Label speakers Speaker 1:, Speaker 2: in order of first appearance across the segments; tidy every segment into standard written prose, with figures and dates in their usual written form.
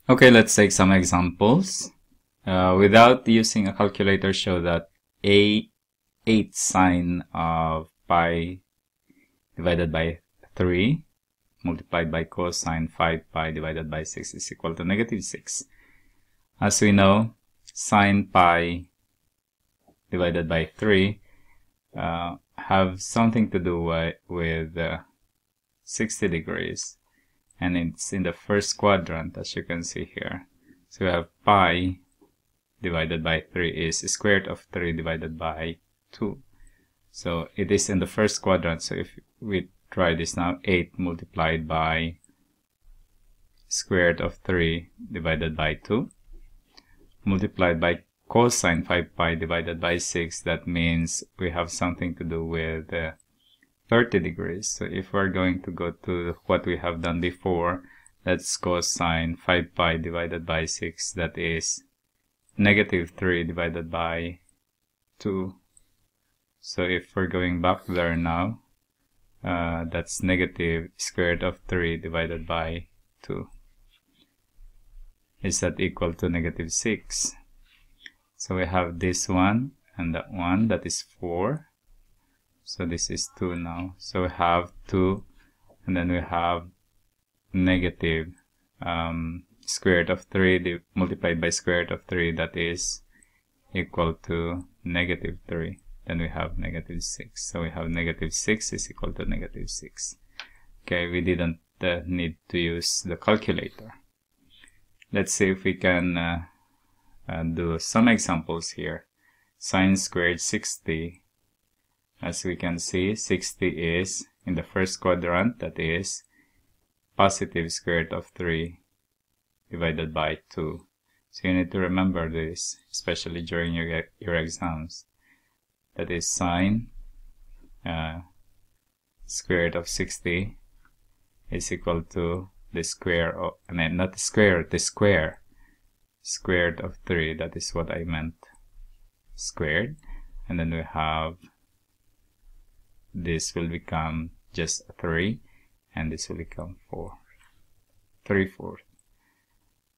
Speaker 1: Okay, let's take some examples. Without using a calculator, show that 8 sine of pi divided by 3 multiplied by cosine 5 pi divided by 6 is equal to negative 6. As we know, sine pi divided by 3 have something to do with 60 degrees. And it's in the first quadrant, as you can see here. So we have pi divided by 3 is square root of 3 divided by 2. So it is in the first quadrant. So if we try this now, 8 multiplied by square root of 3 divided by 2 multiplied by cosine 5 pi divided by 6, that means we have something to do with 30 degrees. So if we're going to go to what we have done before, that's cosine 5 pi divided by 6, that is negative 3 divided by 2. So if we're going back there now, that's negative square root of 3 divided by 2. Is that equal to negative 6? So we have this one and that one, that is 4. So this is 2 now. So we have 2, and then we have negative square root of 3 multiplied by square root of 3, that is equal to negative 3. Then we have negative 6. So we have negative 6 is equal to negative 6. Okay, we didn't need to use the calculator. Let's see if we can do some examples here. Sine squared 60. As we can see, 60 is in the first quadrant, that is positive square root of 3 divided by 2. So you need to remember this, especially during your exams. That is sine square root of 60 is equal to the square of, not the square, the square root of 3, that is what I meant, squared. And then we have, this will become just 3, and this will become 4, 3/4.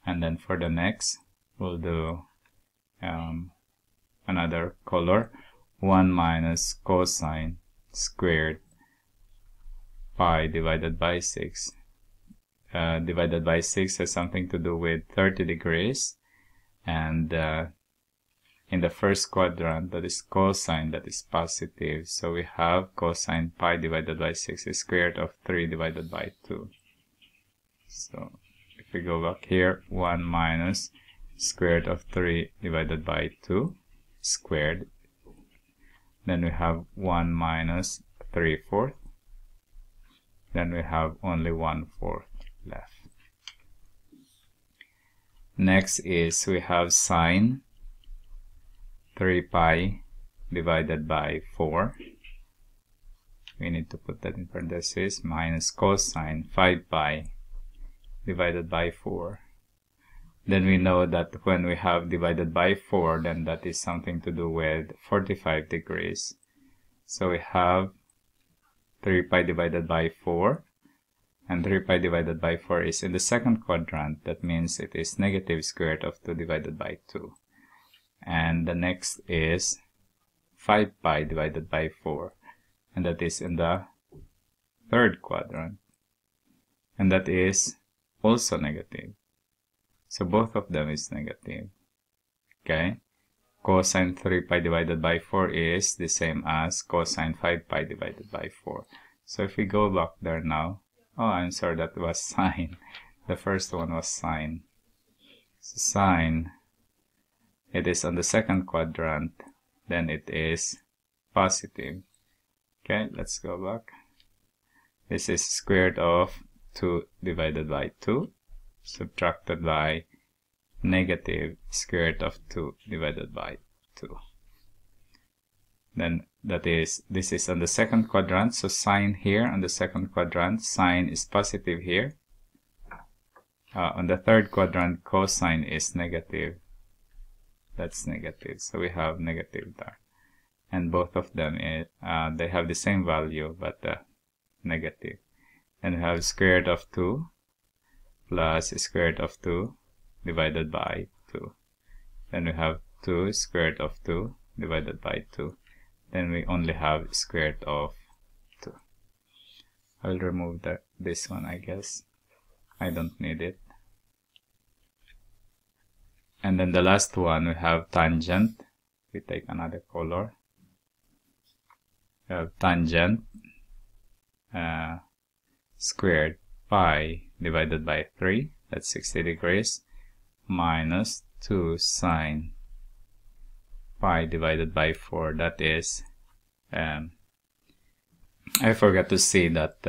Speaker 1: And then for the next, we'll do another color, 1 minus cosine squared pi divided by 6. Divided by 6 has something to do with 30 degrees, and in the first quadrant, that is cosine, that is positive. So we have cosine pi divided by 6 is square root of 3 divided by 2. So if we go back here, 1 minus square root of 3 divided by 2 squared. Then we have 1 minus 3/4. Then we have only 1/4 left. Next is we have sine 3 pi divided by 4. We need to put that in parentheses, minus cosine 5 pi divided by 4. Then we know that when we have divided by 4, then that is something to do with 45 degrees. So we have 3 pi divided by 4, and 3 pi divided by 4 is in the second quadrant. That means it is negative square root of 2 divided by 2. And the next is 5 pi divided by 4, and that is in the third quadrant, and that is also negative. So both of them is negative. Okay, cosine 3 pi divided by 4 is the same as cosine 5 pi divided by 4. So if we go back there now, oh, I'm sorry, that was sine. The first one was sine. So sine, it is on the second quadrant, then it is positive. Okay, let's go back. This is square root of 2 divided by 2, subtracted by negative square root of 2 divided by 2. Then that is, this is on the second quadrant, so sine here on the second quadrant, sine is positive here. On the third quadrant, cosine is negative. That's negative, so we have negative there. And both of them, they have the same value, but negative. And we have square root of 2 plus square root of 2 divided by 2. Then we have 2 square root of 2 divided by 2. Then we only have square root of 2. I will remove this one, I guess. I don't need it. And then the last one, we have tangent. We take another color. We have tangent squared pi divided by 3, that's 60 degrees, minus 2 sine pi divided by 4, that is, I forgot to say that,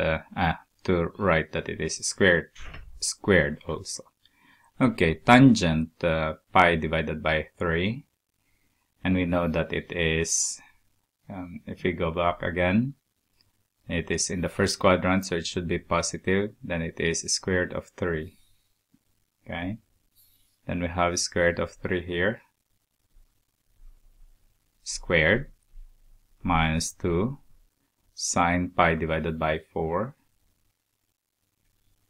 Speaker 1: to write that it is squared also. Okay, tangent pi divided by 3, and we know that it is, if we go back again, it is in the first quadrant, so it should be positive. Then it is square root of 3. Okay. Then we have square root of 3 here. Squared minus 2 sine pi divided by 4.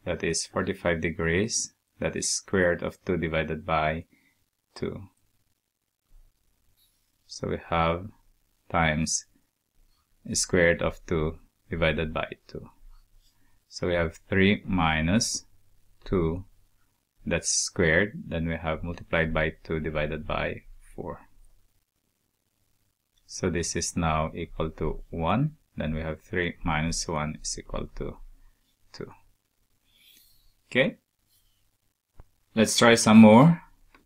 Speaker 1: That is 45 degrees. That is square root of 2 divided by 2. So we have times square root of 2 divided by 2. So we have 3 minus 2, that's squared. Then we have multiplied by 2 divided by 4. So this is now equal to 1. Then we have 3 minus 1 is equal to 2. Okay. Let's try some more.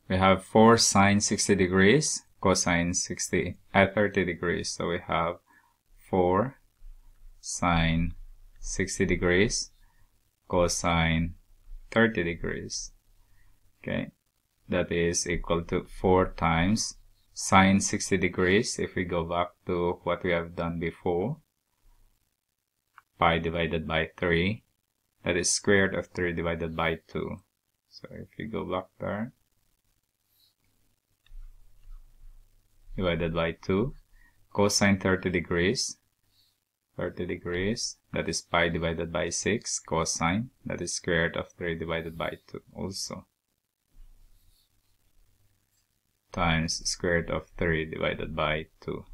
Speaker 1: We have 4 sine 60 degrees, cosine 30 degrees. So we have 4 sine 60 degrees, cosine 30 degrees. Okay, that is equal to 4 times sine 60 degrees. If we go back to what we have done before, pi divided by 3, that is square root of 3 divided by 2. So if we go back there, divided by 2, cosine 30 degrees, that is pi divided by 6, cosine, that is square root of 3 divided by 2 also, times square root of 3 divided by 2.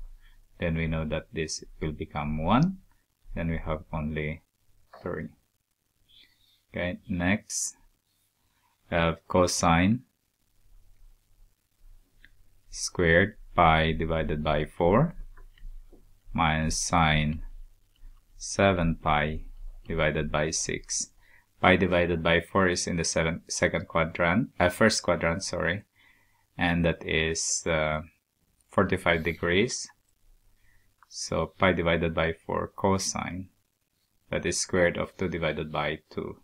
Speaker 1: Then we know that this will become 1. Then we have only 3. Okay, next we have cosine squared pi divided by 4 minus sine 7 pi divided by 6. Pi divided by 4 is in the first quadrant, sorry, and that is 45 degrees. So pi divided by 4 cosine, that is square root of 2 divided by 2.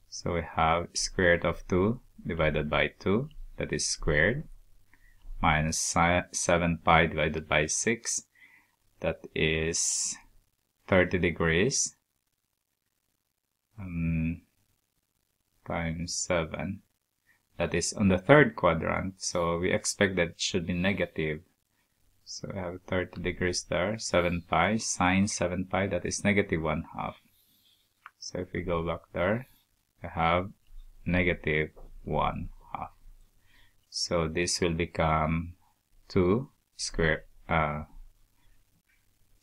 Speaker 1: So we have square root of 2 divided by 2, that is squared, minus 7 pi divided by 6, that is 30 degrees, times 7, that is on the third quadrant, so we expect that it should be negative. So we have 30 degrees there, 7 pi, sine 7 pi, that is negative 1/2. So if we go back there, we have negative 1/2. So this will become 2 squared,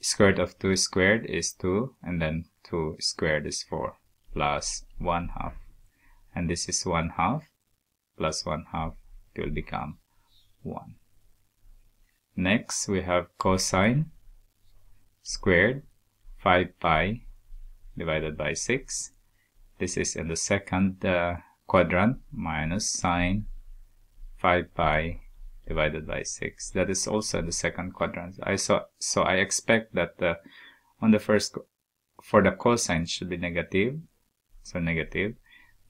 Speaker 1: square root of 2 squared is 2, and then 2 squared is 4, plus 1/2. And this is 1/2 plus 1/2, it will become 1. Next, we have cosine squared 5 pi divided by 6. This is in the second quadrant, minus sine 5 pi divided by 6. That is also in the second quadrant. So I expect that on the first, for the cosine should be negative. So negative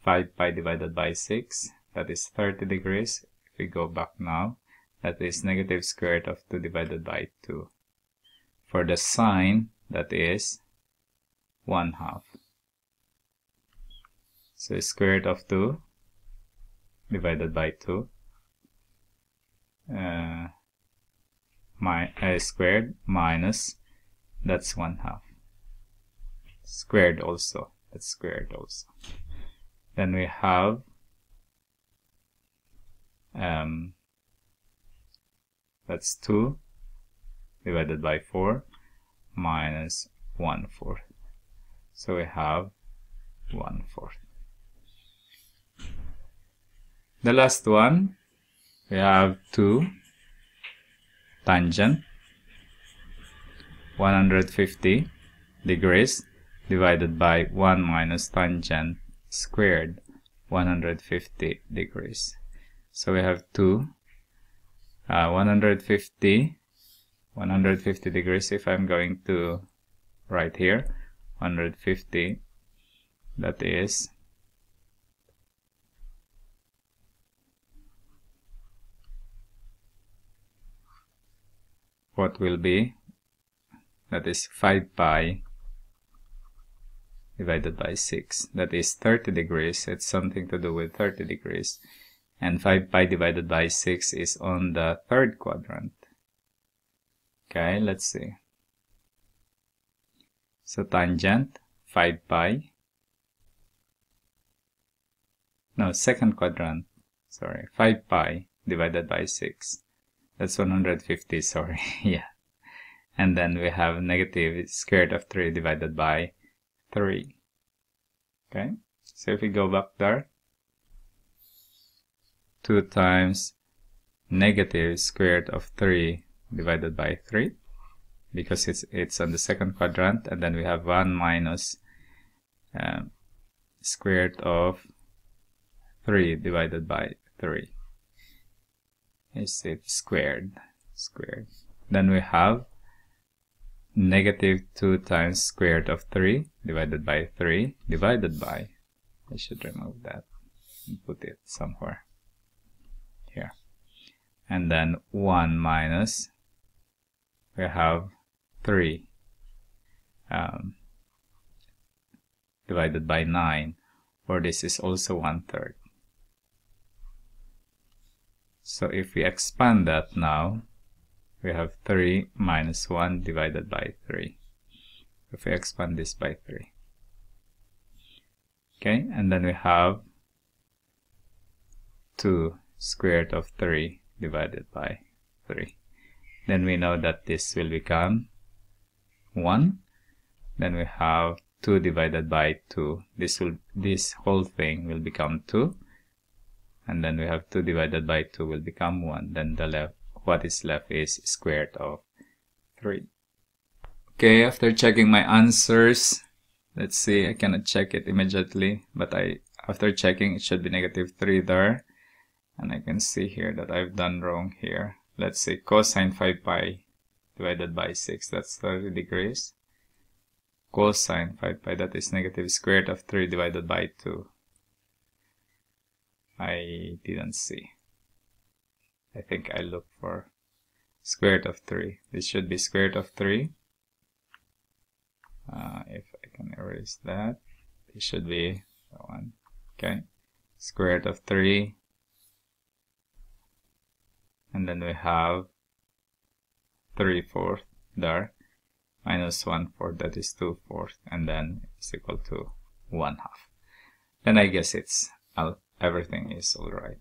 Speaker 1: 5 pi divided by 6, that is 30 degrees. If we go back now, that is negative square root of 2 divided by 2. For the sine, that is 1/2. So square root of 2 divided by 2, squared minus, that's 1/2. Squared also, that's squared also. Then we have that's 2 divided by 4 minus 1/4. So we have 1/4. The last one, we have 2 tangent 150 degrees divided by 1 minus tangent squared 150 degrees. So we have 2 150 degrees. If I'm going to write here 150, that is what will be, that is 5 pi divided by 6. That is 30 degrees. It's something to do with 30 degrees. And 5 pi divided by 6 is on the third quadrant. Okay, let's see. So tangent 5 pi. No, second quadrant. Sorry, 5 pi divided by 6. That's 150, sorry. Yeah. And then we have negative square root of 3 divided by 3. Okay, so if we go back there, 2 times negative square root of 3 divided by 3, because it's on the second quadrant, and then we have 1 minus square root of 3 divided by 3. Is it squared? Then we have negative 2 times square root of 3 divided by 3 divided by, I should remove that and put it somewhere here. And then 1 minus, we have 3 divided by 9, or this is also 1/3. So if we expand that now, we have 3 minus 1 divided by 3. If we expand this by 3. Okay, and then we have 2 square root of 3 divided by 3. Then we know that this will become 1. Then we have 2 divided by 2. This whole thing will become 2. And then we have 2 divided by 2 will become 1. Then what is left is square root of 3. Okay, after checking my answers, let's see, I cannot check it immediately, but after checking, it should be negative 3 there. And I can see here that I've done wrong here. Let's say cosine 5 pi divided by 6, that's 30 degrees. Cosine 5 pi, that is negative square root of 3 divided by 2. I didn't see. I think I look for square root of 3. This should be square root of 3. If I can erase that, it should be that one. Okay, square root of 3. And then we have 3/4 there, minus 1/4, that is 2/4, and then it's equal to 1/2. Then I guess it's everything is alright.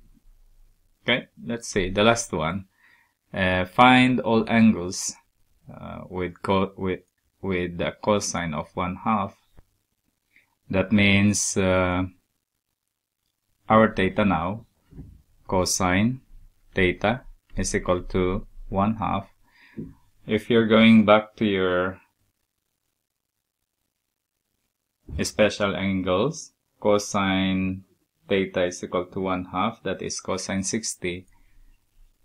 Speaker 1: Okay, let's see the last one. Find all angles with the cosine of 1/2. That means our theta now, cosine theta is equal to 1/2. If you're going back to your special angles, cosine theta is equal to 1/2, that is cosine 60.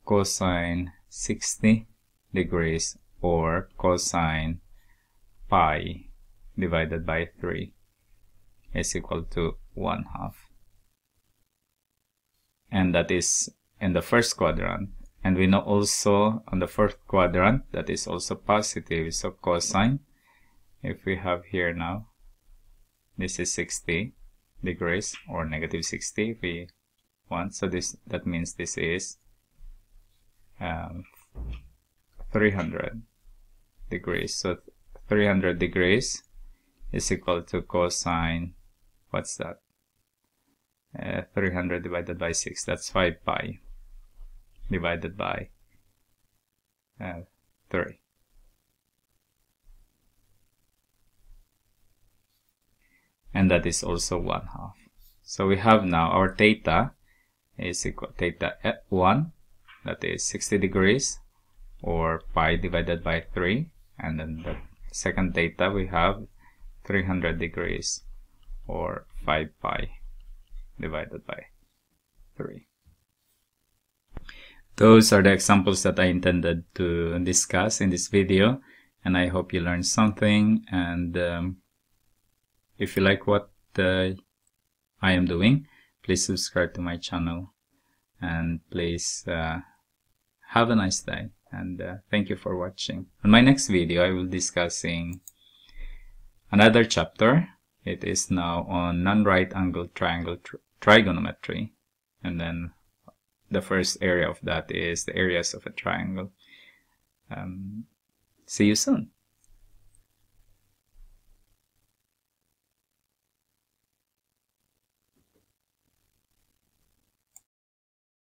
Speaker 1: Cosine 60 degrees, or cosine pi divided by 3 is equal to 1/2. And that is in the first quadrant. And we know also on the fourth quadrant that is also positive. So cosine, if we have here now, this is 60 degrees, or negative 60 if we want. So that means this is 300 degrees. So 300 degrees is equal to cosine, what's that? 300 divided by 6, that's 5 pi. divided by 3. And that is also 1/2. So we have now our theta is equal to theta 1, that is 60 degrees, or pi divided by 3. And then the second theta we have 300 degrees, or 5 pi divided by 3. Those are the examples that I intended to discuss in this video, and I hope you learned something. And if you like what I am doing, please subscribe to my channel, and please have a nice day, and thank you for watching. In my next video, I will be discussing another chapter. It is now on non-right angle triangle trigonometry, and then the first area of that is the areas of a triangle. See you soon.